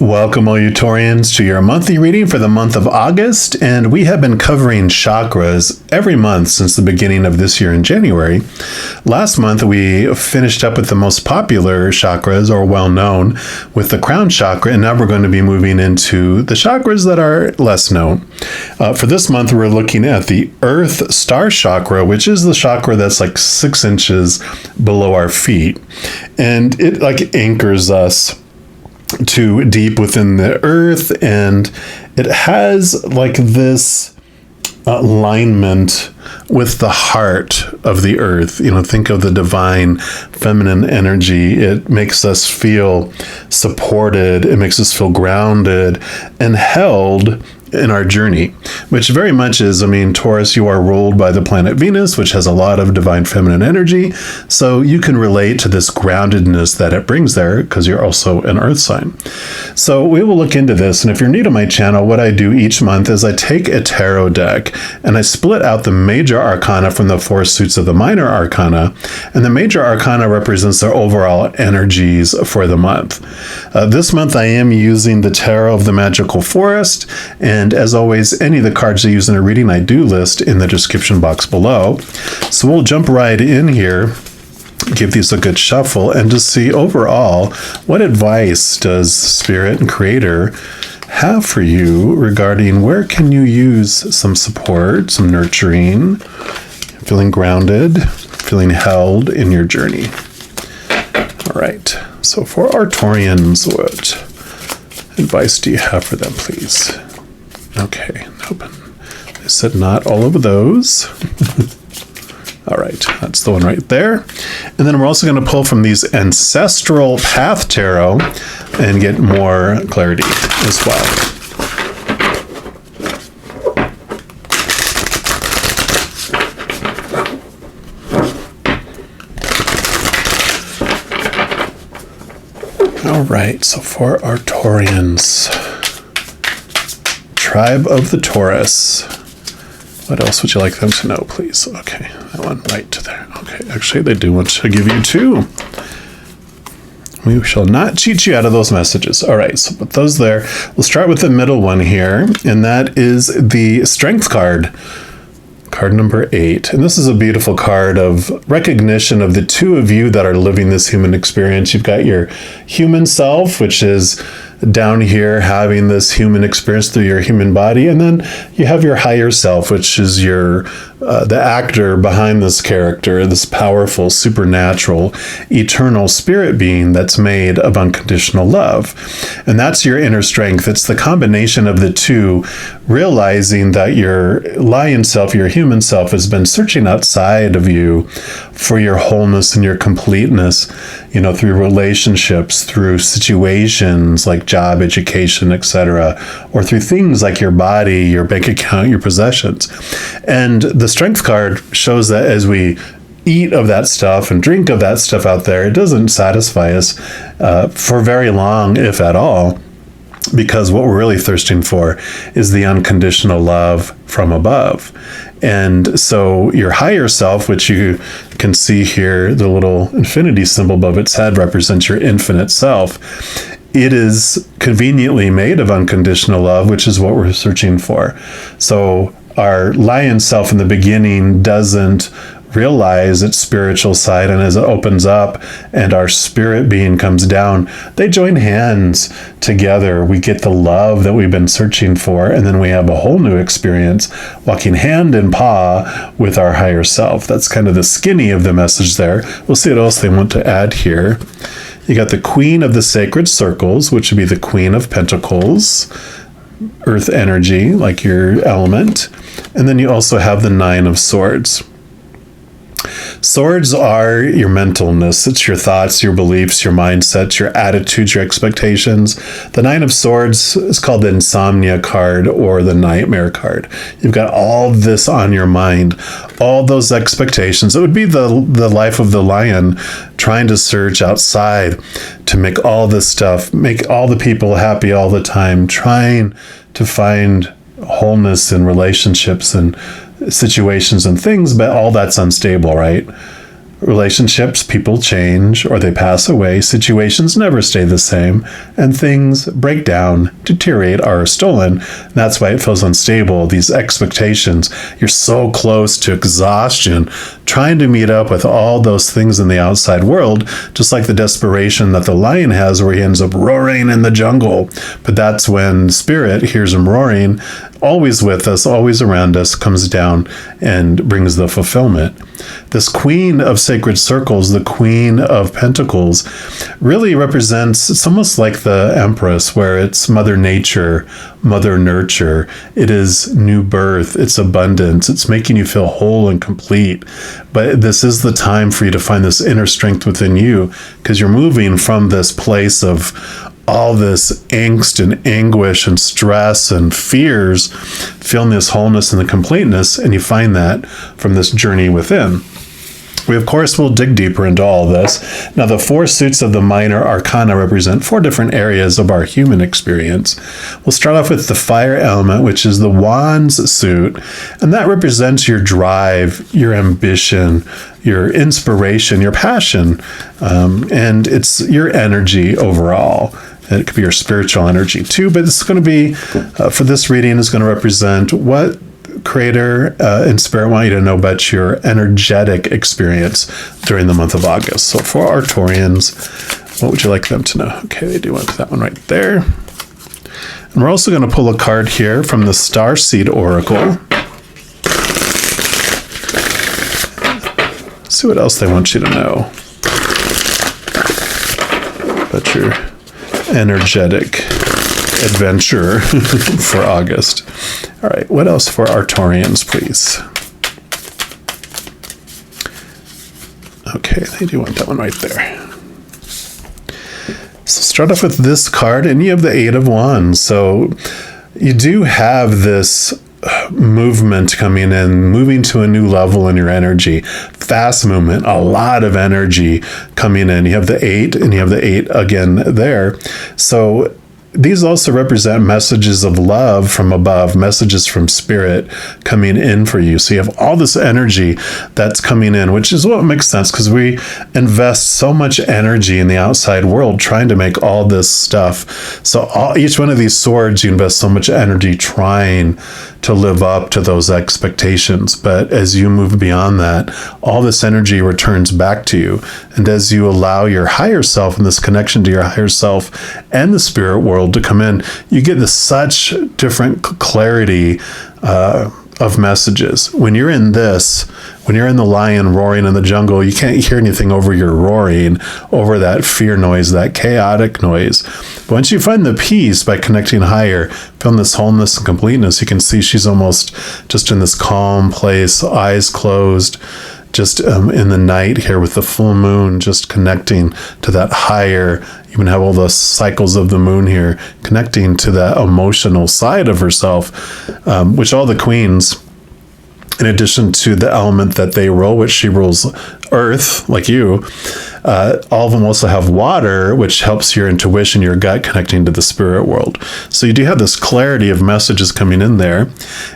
Welcome, all you Taurians, to your monthly reading for the month of August, and we have been covering chakras every month since the beginning of this year in January. Last month, we finished up with the most popular chakras, or well-known, with the crown chakra, and now we're going to be moving into the chakras that are less known. For this month, we're looking at the Earth Star Chakra, which is the chakra that's like 6 inches below our feet, and it like anchors us to deep within the earth, and it has like this alignment with the heart of the earth. Think of the divine feminine energy. It makes us feel supported, it makes us feel grounded and held in our journey, which very much is, Taurus, you are ruled by the planet Venus, which has a lot of divine feminine energy. So you can relate to this groundedness that it brings there because you're also an earth sign. So we will look into this. And if you're new to my channel, what I do each month is I take a tarot deck and I split out the major arcana from the 4 suits of the minor arcana. And the major arcana represents their overall energies for the month. This month I am using the Tarot of the Magical Forest, and as always, any of the cards I use in a reading I do list in the description box below. So we'll jump right in here, give these a good shuffle, and just see overall what advice does Spirit and Creator have for you regarding where can you use some support, some nurturing, feeling grounded, feeling held in your journey. All right, so for our Taurians, what advice do you have for them, please? Okay, nope. They said not all of those. All right, that's the one right there. And then we're also going to pull from these Ancestral Path Tarot and get more clarity as well. All right, so for our Taurians, Tribe of the Taurus. What else would you like them to know, please? Okay, that one right there. Okay, actually, they do want to give you 2. We shall not cheat you out of those messages. All right, so put those there. We'll start with the middle one here, and that is the Strength card. Card number 8. And this is a beautiful card of recognition of the 2 of you that are living this human experience. You've got your human self, which is down here having this human experience through your human body, and then you have your higher self, which is your the actor behind this character, this powerful, supernatural, eternal spirit being that's made of unconditional love. And that's your inner strength. It's the combination of the 2, realizing that your lion self, your human self, has been searching outside of you for your wholeness and your completeness, through relationships, through situations like job, education, etc., or through things like your body, your bank account, your possessions. And the Strength card shows that as we eat of that stuff and drink of that stuff out there, it doesn't satisfy us for very long, if at all, because what we're really thirsting for is the unconditional love from above. And so your higher self, which you can see here, the little infinity symbol above its head represents your infinite self. It is conveniently made of unconditional love, which is what we're searching for. So our lion self in the beginning doesn't realize its spiritual side, and as it opens up and our spirit being comes down, they join hands together. We get the love that we've been searching for, and then we have a whole new experience walking hand in paw with our higher self. That's kind of the skinny of the message there. We'll see what else they want to add here. You got the Queen of the Sacred Circles, which would be the Queen of Pentacles, earth energy, like your element. And then you also have the 9 of Swords. Swords are your mentalness. It's your thoughts, your beliefs, your mindsets, your attitudes, your expectations. The 9 of Swords is called the Insomnia card or the Nightmare card. You've got all this on your mind, all those expectations. It would be the life of the lion trying to search outside to make all this stuff, make all the people happy all the time, trying to find wholeness in relationships and situations and things, but all that's unstable, right? Relationships, people change or they pass away, situations never stay the same, and things break down, deteriorate, or are stolen. That's why it feels unstable. These expectations, you're so close to exhaustion, trying to meet up with all those things in the outside world, just like the desperation that the lion has where he ends up roaring in the jungle. But that's when spirit hears him roaring, always with us, always around us, comes down and brings the fulfillment. This Queen of Sacred Circles, the Queen of Pentacles, really represents, it's almost like the Empress, where it's Mother Nature, Mother Nurture. It is new birth, it's abundance, it's making you feel whole and complete. But this is the time for you to find this inner strength within you, because you're moving from this place of all this angst and anguish and stress and fears, feeling this wholeness and the completeness, and you find that from this journey within. We, of course, will dig deeper into all this. Now, the 4 suits of the minor arcana represent 4 different areas of our human experience. We'll start off with the fire element, which is the wands suit, and that represents your drive, your ambition, your inspiration, your passion, and it's your energy overall. It could be your spiritual energy too, but it's going to be, for this reading, is going to represent what Creator and Spirit want you to know about your energetic experience during the month of August. So for our Taurians, what would you like them to know? Okay, they do want that one right there. And we're also going to pull a card here from the Starseed Oracle. See what else they want you to know about your energetic adventure for August. All right, what else for our Taurians, please? Okay, they do want that one right there. So start off with this card, and you have the 8 of Wands. So you do have this movement coming in, moving to a new level in your energy. Fast movement, a lot of energy coming in. You have the 8, and you have the 8 again there. So these also represent messages of love from above, messages from Spirit coming in for you. So you have all this energy that's coming in, which is what makes sense, because we invest so much energy in the outside world trying to make all this stuff. So each one of these swords, you invest so much energy trying to live up to those expectations. But as you move beyond that, all this energy returns back to you. And as you allow your higher self and this connection to your higher self and the spirit world to come in, you get this such different clarity of messages. When you're in this, when you're in the lion roaring in the jungle, you can't hear anything over your roaring, over that fear noise, that chaotic noise. But once you find the peace by connecting higher, feeling this wholeness and completeness, you can see she's almost just in this calm place, eyes closed, just in the night here with the full moon, just connecting to that higher. You even have all the cycles of the moon here, connecting to that emotional side of herself, which all the queens, in addition to the element that they roll, which she rolls earth, like you, all of them also have water, which helps your intuition, your gut connecting to the spirit world. So you do have this clarity of messages coming in there,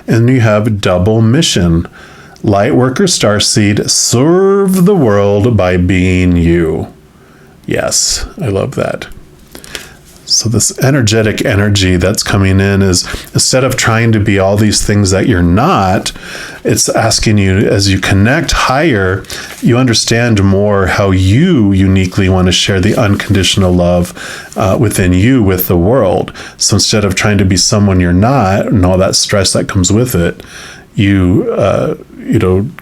and you have double mission. Lightworker Starseed, serve the world by being you. Yes, I love that. So this energetic energy that's coming in is, instead of trying to be all these things that you're not, it's asking you, as you connect higher, you understand more how you uniquely want to share the unconditional love within you with the world. So instead of trying to be someone you're not and all that stress that comes with it, you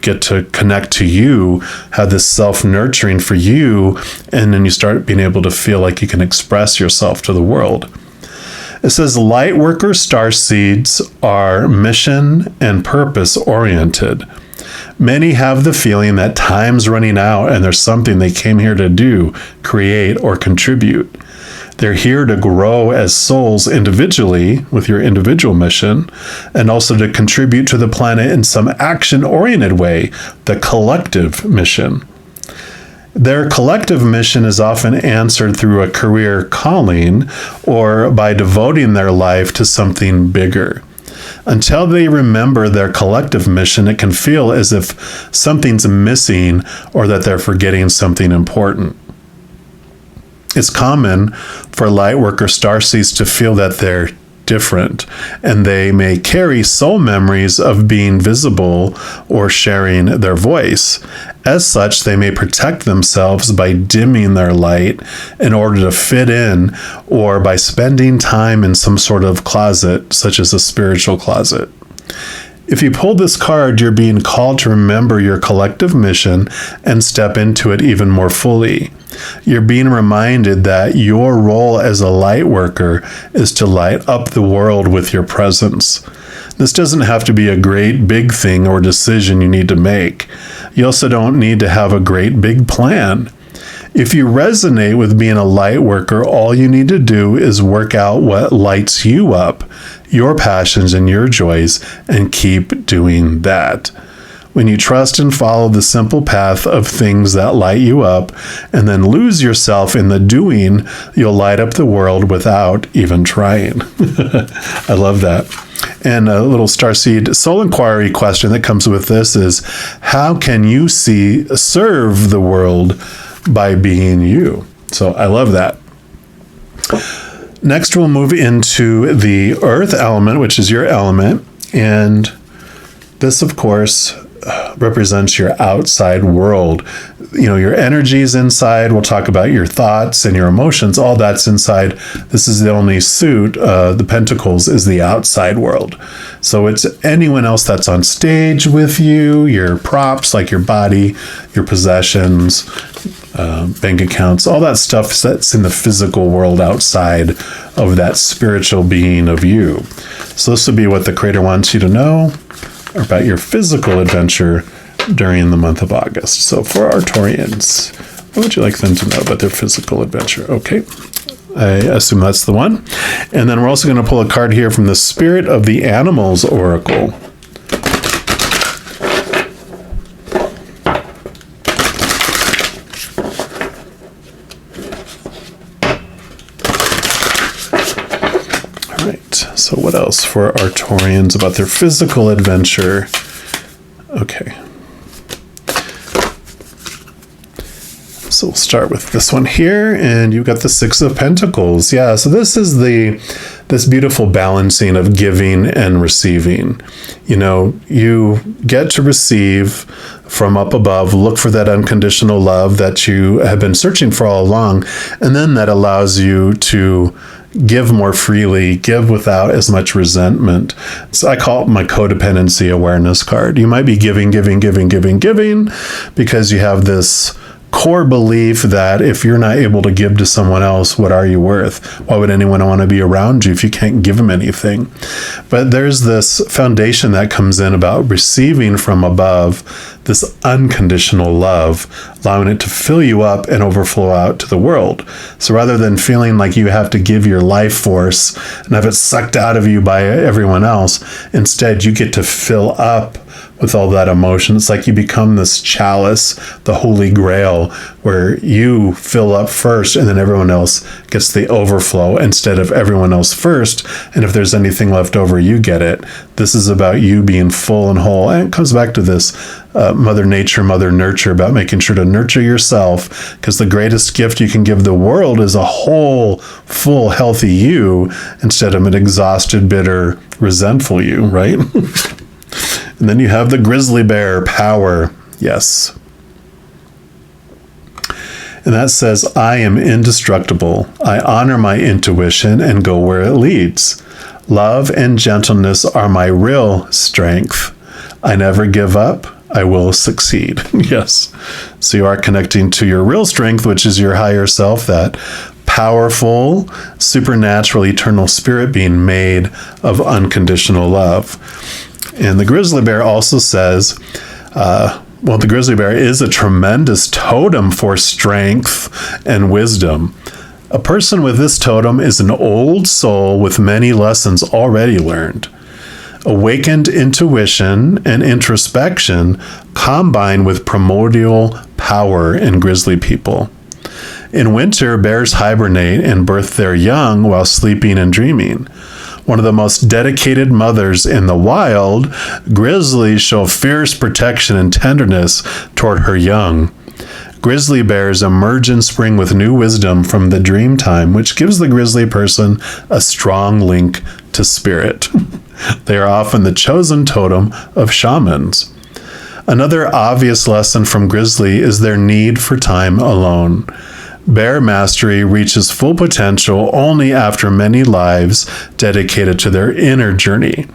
get to connect to you, have this self-nurturing for you, and then you start being able to feel like you can express yourself to the world. It says Lightworker starseeds are mission and purpose oriented. Many have the feeling that time's running out and there's something they came here to do, create, or contribute. They're here to grow as souls individually with your individual mission, and also to contribute to the planet in some action-oriented way, the collective mission. Their collective mission is often answered through a career calling or by devoting their life to something bigger. Until they remember their collective mission, it can feel as if something's missing or that they're forgetting something important. It's common for lightworker starseeds to feel that they're different, and they may carry soul memories of being visible or sharing their voice. As such, they may protect themselves by dimming their light in order to fit in, or by spending time in some sort of closet, such as a spiritual closet. If you pull this card, you're being called to remember your collective mission and step into it even more fully. You're being reminded that your role as a light worker is to light up the world with your presence. This doesn't have to be a great big thing or decision you need to make. You also don't need to have a great big plan. If you resonate with being a light worker, all you need to do is work out what lights you up, your passions and your joys, and keep doing that. When you trust and follow the simple path of things that light you up, and then lose yourself in the doing, you'll light up the world without even trying. I love that. And a little starseed soul inquiry question that comes with this is, how can you serve the world by being you? So I love that. Next, we'll move into the earth element, which is your element. And this, of course, represents your outside world. You know, your energy is inside. We'll talk about your thoughts and your emotions. All that's inside. This is the only suit. The Pentacles is the outside world. So it's anyone else that's on stage with you, your props like your body, your possessions, bank accounts, all that stuff that's in the physical world outside of that spiritual being of you. So this would be what the Creator wants you to know about your physical adventure during the month of August. So for our Taurians, what would you like them to know about their physical adventure? Okay, I assume that's the one. And then we're also going to pull a card here from the Spirit of the Animals Oracle. So what else for our Taurians about their physical adventure? Okay. So we'll start with this one here, and you've got the Six of Pentacles. Yeah, so this is this beautiful balancing of giving and receiving. You know, you get to receive from up above, look for that unconditional love that you have been searching for all along, and then that allows you to give more freely, give without as much resentment. So I call it my codependency awareness card. You might be giving because you have this core belief that if you're not able to give to someone else, what are you worth? Why would anyone want to be around you if you can't give them anything? But there's this foundation that comes in about receiving from above, this unconditional love, allowing it to fill you up and overflow out to the world. So rather than feeling like you have to give your life force and have it sucked out of you by everyone else, instead you get to fill up with all that emotion. It's like you become this chalice, the Holy Grail, where you fill up first and then everyone else gets the overflow instead of everyone else first. And if there's anything left over, you get it. This is about you being full and whole. And it comes back to this Mother Nature, Mother Nurture, about making sure to nurture yourself, because the greatest gift you can give the world is a whole, full, healthy you instead of an exhausted, bitter, resentful you, right? And then you have the grizzly bear power. Yes. And that says, I am indestructible. I honor my intuition and go where it leads. Love and gentleness are my real strength. I never give up. I will succeed. Yes. So you are connecting to your real strength, which is your higher self, that powerful, supernatural, eternal spirit being made of unconditional love. And the grizzly bear also says, the grizzly bear is a tremendous totem for strength and wisdom. A person with this totem is an old soul with many lessons already learned. Awakened intuition and introspection combine with primordial power in grizzly people. In winter, bears hibernate and birth their young while sleeping and dreaming. One of the most dedicated mothers in the wild, grizzlies show fierce protection and tenderness toward her young. Grizzly bears emerge in spring with new wisdom from the dream time, which gives the grizzly person a strong link to spirit. They are often the chosen totem of shamans. Another obvious lesson from grizzly is their need for time alone. Bear mastery reaches full potential only after many lives dedicated to their inner journey.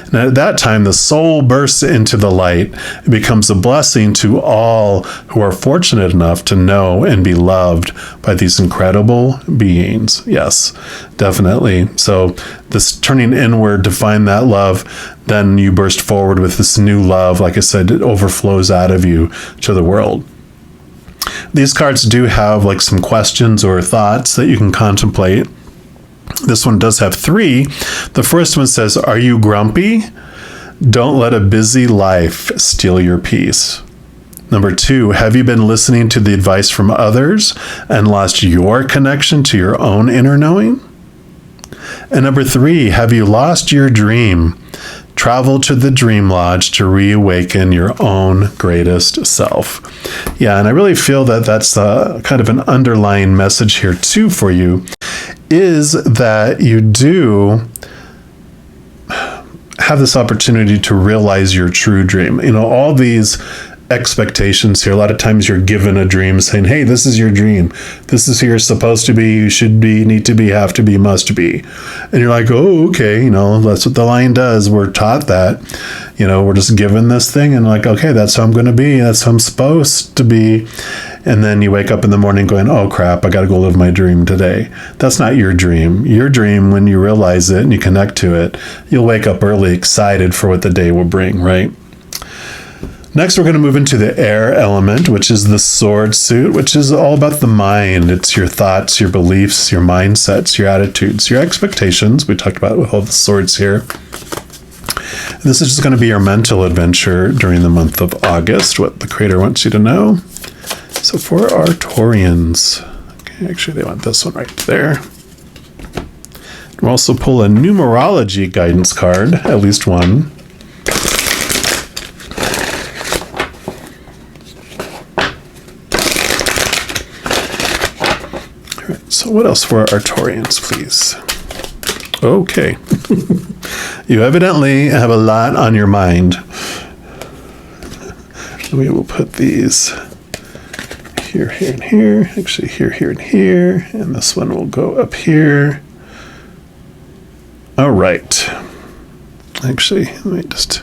And at that time, the soul bursts into the light. It becomes a blessing to all who are fortunate enough to know and be loved by these incredible beings. Yes, definitely. So this turning inward to find that love, then you burst forward with this new love. Like I said, it overflows out of you to the world. These cards do have like some questions or thoughts that you can contemplate. This one does have 3. The first one says, are you grumpy? Don't let a busy life steal your peace. Number 2, have you been listening to the advice from others and lost your connection to your own inner knowing? And number 3, have you lost your dream? Travel to the dream lodge to reawaken your own greatest self. Yeah, and I really feel that that's kind of an underlying message here too for you, is that you do have this opportunity to realize your true dream. You know, all these expectations here, a lot of times you're given a dream saying, hey, this is your dream, this is who you're supposed to be, you should be, need to be, have to be, must be. And you're like, oh, okay, you know, that's what the line does. We're taught that, you know, we're just given this thing and like, okay, that's how I'm going to be, that's how I'm supposed to be. And then you wake up in the morning going, oh crap, I got to go live my dream today. That's not your dream. Your dream, when you realize it and you connect to it, you'll wake up early excited for what the day will bring, right? Next, we're going to move into the air element, which is the sword suit, which is all about the mind. It's your thoughts, your beliefs, your mindsets, your attitudes, your expectations. We talked about it with all the swords here. And this is just going to be your mental adventure during the month of August, what the creator wants you to know. So for our Taurians, okay, actually they want this one right there. We'll also pull a numerology guidance card, at least one. So what else for our Taurians, please? Okay. You evidently have a lot on your mind. We will put these here, here, and here. Actually, here, here, and here. And this one will go up here. All right. Actually, let me just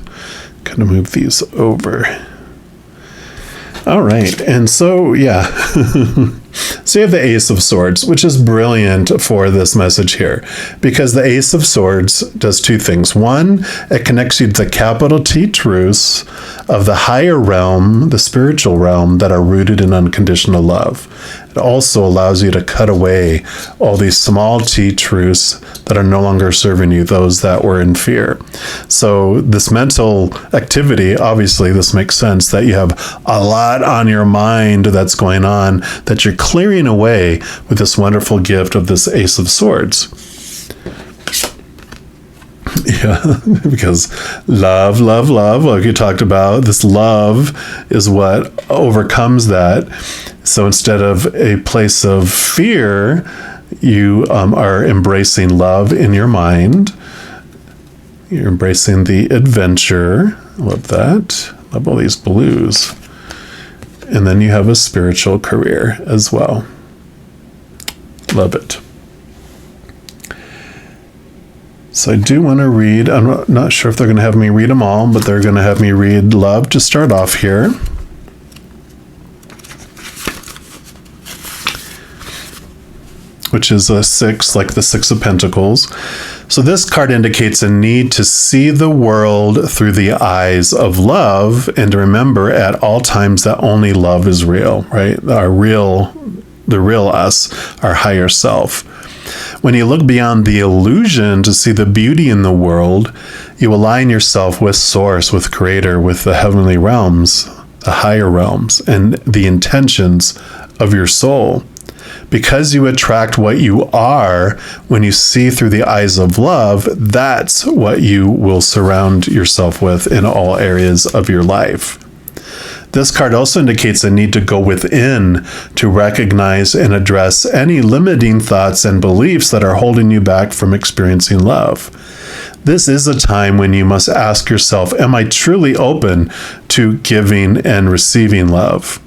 kind of move these over. All right. And so, yeah. So you have the Ace of Swords, which is brilliant for this message here, because the Ace of Swords does 2 things. One, it connects you to the capital T truths of the higher realm, the spiritual realm, that are rooted in unconditional love. It also allows you to cut away all these small T truths that are no longer serving you, those that were in fear. So this mental activity, obviously this makes sense that you have a lot on your mind that's going on that you're clearing away with this wonderful gift of this Ace of Swords. Yeah, because love, love, love, like you talked about, this love is what overcomes that. So instead of a place of fear, you are embracing love in your mind. You're embracing the adventure. Love that. Love all these blues. And then you have a spiritual career as well. Love it. So I do want to read, I'm not sure if they're going to have me read them all, but they're going to have me read Love to start off here. Which is a 6, like the 6 of Pentacles. So this card indicates a need to see the world through the eyes of love and to remember at all times that only love is real, right? The real us, our higher self. When you look beyond the illusion to see the beauty in the world, you align yourself with Source, with Creator, with the heavenly realms, the higher realms, and the intentions of your soul. Because you attract what you are when you see through the eyes of love, that's what you will surround yourself with in all areas of your life. This card also indicates a need to go within to recognize and address any limiting thoughts and beliefs that are holding you back from experiencing love. This is a time when you must ask yourself, am I truly open to giving and receiving love?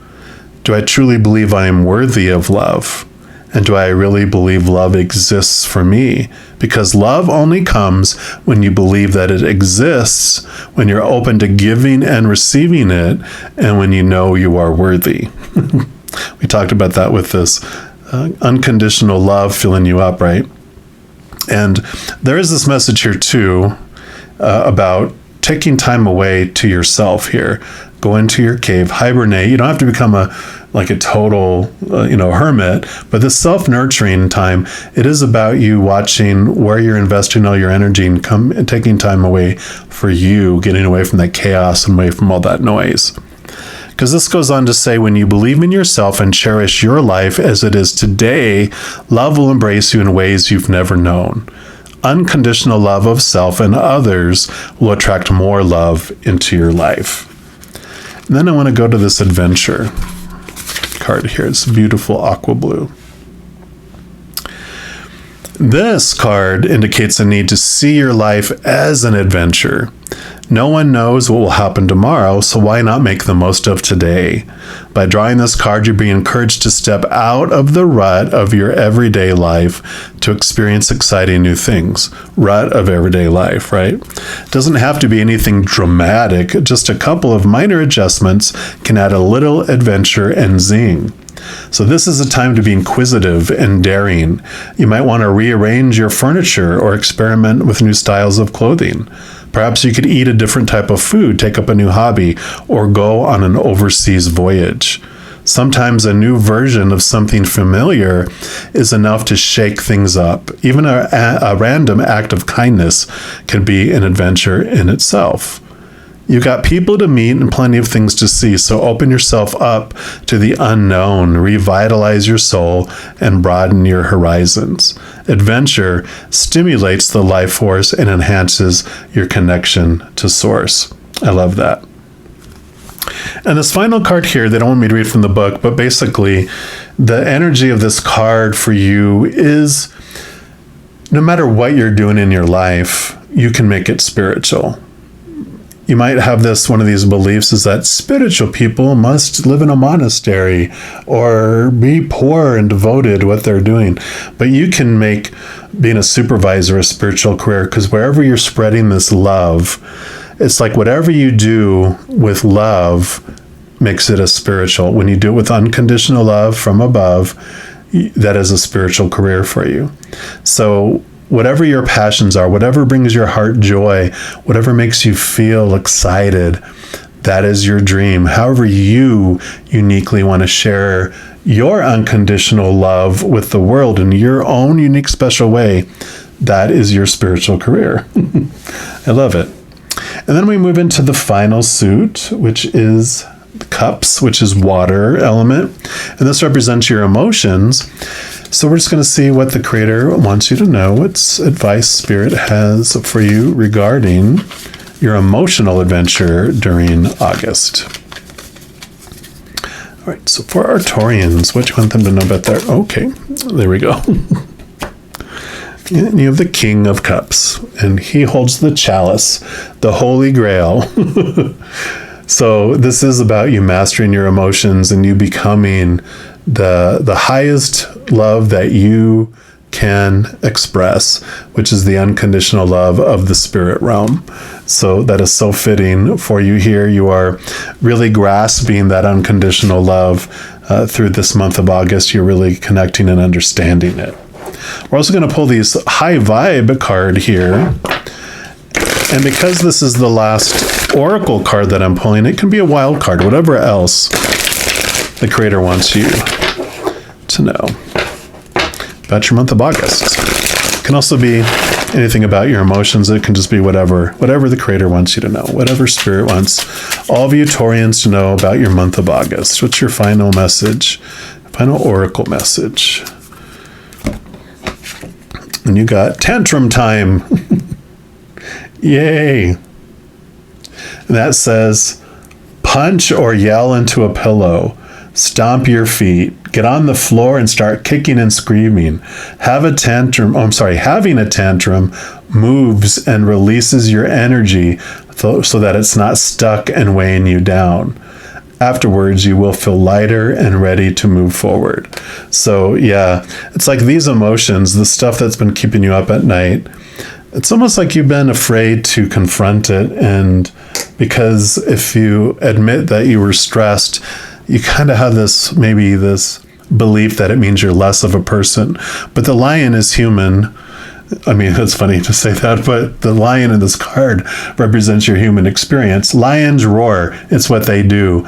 Do I truly believe I am worthy of love? And do I really believe love exists for me? Because love only comes when you believe that it exists, when you're open to giving and receiving it, and when you know you are worthy. We talked about that with this unconditional love filling you up, right? And there is this message here too about taking time away to yourself here. Go into your cave, hibernate. You don't have to become a total, hermit, but this self-nurturing time, it is about you watching where you're investing all your energy and taking time away for you, getting away from that chaos and away from all that noise. Because this goes on to say, when you believe in yourself and cherish your life as it is today, love will embrace you in ways you've never known. Unconditional love of self and others will attract more love into your life. And then I want to go to this adventure card here. It's beautiful aqua blue. This card indicates a need to see your life as an adventure. No one knows what will happen tomorrow, so why not make the most of today? By drawing this card, you're being encouraged to step out of the rut of your everyday life to experience exciting new things. Rut of everyday life, right? It doesn't have to be anything dramatic. Just a couple of minor adjustments can add a little adventure and zing. So this is a time to be inquisitive and daring. You might want to rearrange your furniture or experiment with new styles of clothing. Perhaps you could eat a different type of food, take up a new hobby, or go on an overseas voyage. Sometimes a new version of something familiar is enough to shake things up. Even a random act of kindness can be an adventure in itself. You've got people to meet and plenty of things to see, so open yourself up to the unknown, revitalize your soul, and broaden your horizons. Adventure stimulates the life force and enhances your connection to Source. I love that. And this final card here, they don't want me to read from the book, but basically the energy of this card for you is no matter what you're doing in your life, you can make it spiritual. You might have one of these beliefs is that spiritual people must live in a monastery or be poor and devoted to what they're doing. But you can make being a supervisor a spiritual career, because wherever you're spreading this love, it's like whatever you do with love makes it a spiritual. When you do it with unconditional love from above, that is a spiritual career for you. So whatever your passions are, whatever brings your heart joy, whatever makes you feel excited, that is your dream. However you uniquely want to share your unconditional love with the world in your own unique special way, that is your spiritual career. I love it. And then we move into the final suit, which is the cups, which is water element. And this represents your emotions. So we're just going to see what the Creator wants you to know, what advice Spirit has for you regarding your emotional adventure during August. All right, so for our Taurians, what do you want them to know about that? Okay, there we go. And you have the King of Cups, and he holds the chalice, the Holy Grail. So this is about you mastering your emotions and you becoming the highest love that you can express, which is the unconditional love of the spirit realm. So that is so fitting for you here. You are really grasping that unconditional love through this month of August. You're really connecting and understanding it. We're also going to pull these high vibe card here. And because this is the last oracle card that I'm pulling, it can be a wild card, whatever else the Creator wants you to know about your month of August. It can also be anything about your emotions. It can just be whatever the Creator wants you to know, whatever Spirit wants all of you Taurians to know about your month of August. What's your final message Final oracle message. And you got tantrum time. Yay. And that says, punch or yell into a pillow. Stomp your feet. Get on the floor and start kicking and screaming. Having a tantrum moves and releases your energy so that it's not stuck and weighing you down. Afterwards, you will feel lighter and ready to move forward. So yeah, it's like these emotions, the stuff that's been keeping you up at night, it's almost like you've been afraid to confront it. And because if you admit that you were stressed, you kind of have this belief that it means you're less of a person. But the lion is human. I mean, it's funny to say that, but the lion in this card represents your human experience. Lions roar. It's what they do,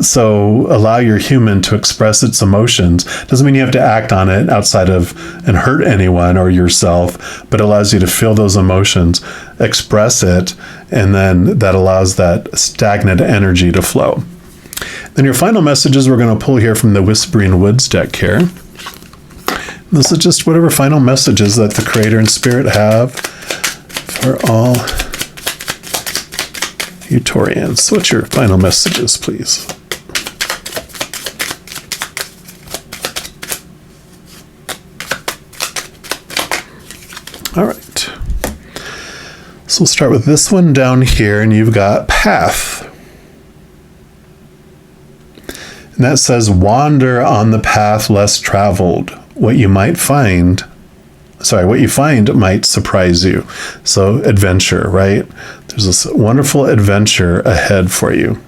so allow your human to express its emotions. Doesn't mean you have to act on it outside of and hurt anyone or yourself, but allows you to feel those emotions, express it, and then that allows that stagnant energy to flow. Then your final messages we're going to pull here from the Whispering Woods deck here. This is just whatever final messages that the Creator and Spirit have for all you Taurians. What's your final messages, please? All right. So we'll start with this one down here, and you've got path. And that says, wander on the path less traveled. What you find might surprise you. So adventure, right? There's this wonderful adventure ahead for you.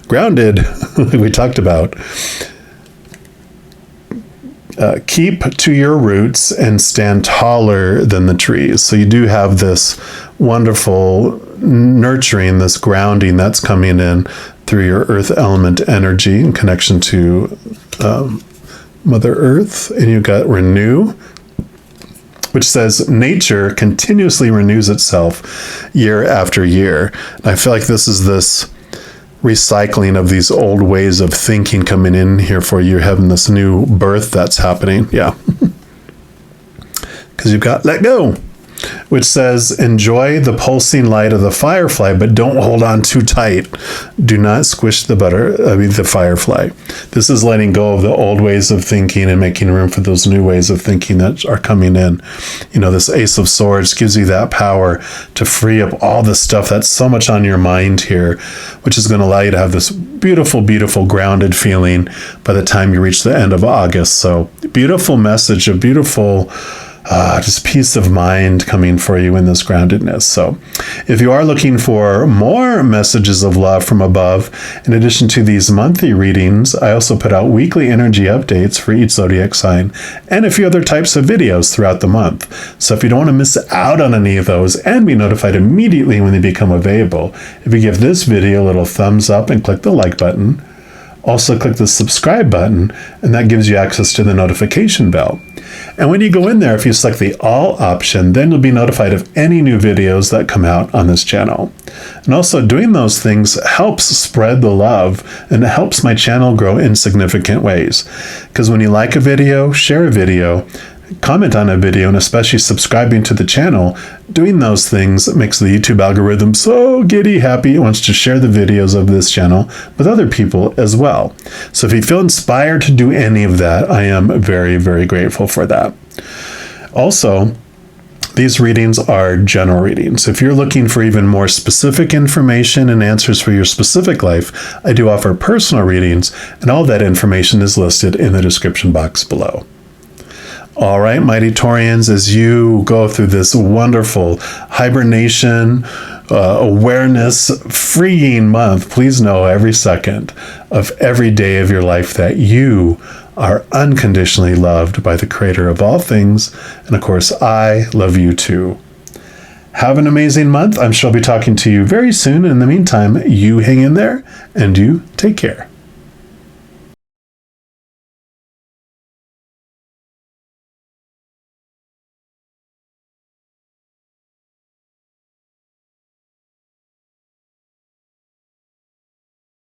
Grounded, we talked about. Keep to your roots and stand taller than the trees. So you do have this wonderful nurturing, this grounding that's coming in through your earth element energy in connection to Mother Earth. And you've got renew, which says nature continuously renews itself year after year. And I feel like this recycling of these old ways of thinking coming in here for you. You're having this new birth that's happening. Yeah. Because you've got let go, which says enjoy the pulsing light of the firefly, but don't hold on too tight. Do not squish the firefly. This is letting go of the old ways of thinking and making room for those new ways of thinking that are coming in. This Ace of Swords gives you that power to free up all the stuff that's so much on your mind here, which is going to allow you to have this beautiful, beautiful grounded feeling by the time you reach the end of August. So beautiful message, a beautiful just peace of mind coming for you in this groundedness. So if you are looking for more messages of love from above, in addition to these monthly readings, I also put out weekly energy updates for each zodiac sign and a few other types of videos throughout the month. So if you don't want to miss out on any of those and be notified immediately when they become available, if you give this video a little thumbs up and click the like button, also click the subscribe button, and that gives you access to the notification bell. And when you go in there, if you select the all option, then you'll be notified of any new videos that come out on this channel. And also doing those things helps spread the love and it helps my channel grow in significant ways. Because when you like a video, share a video, comment on a video, and especially subscribing to the channel, doing those things makes the YouTube algorithm so giddy happy it wants to share the videos of this channel with other people as well. So if you feel inspired to do any of that, I am very, very grateful for that. Also, these readings are general readings. If you're looking for even more specific information and answers for your specific life, I do offer personal readings, and all that information is listed in the description box below. All right, mighty Taurians, as you go through this wonderful hibernation, awareness, freeing month, please know every second of every day of your life that you are unconditionally loved by the Creator of all things. And of course, I love you too. Have an amazing month. I'm sure I'll be talking to you very soon. In the meantime, you hang in there and you take care.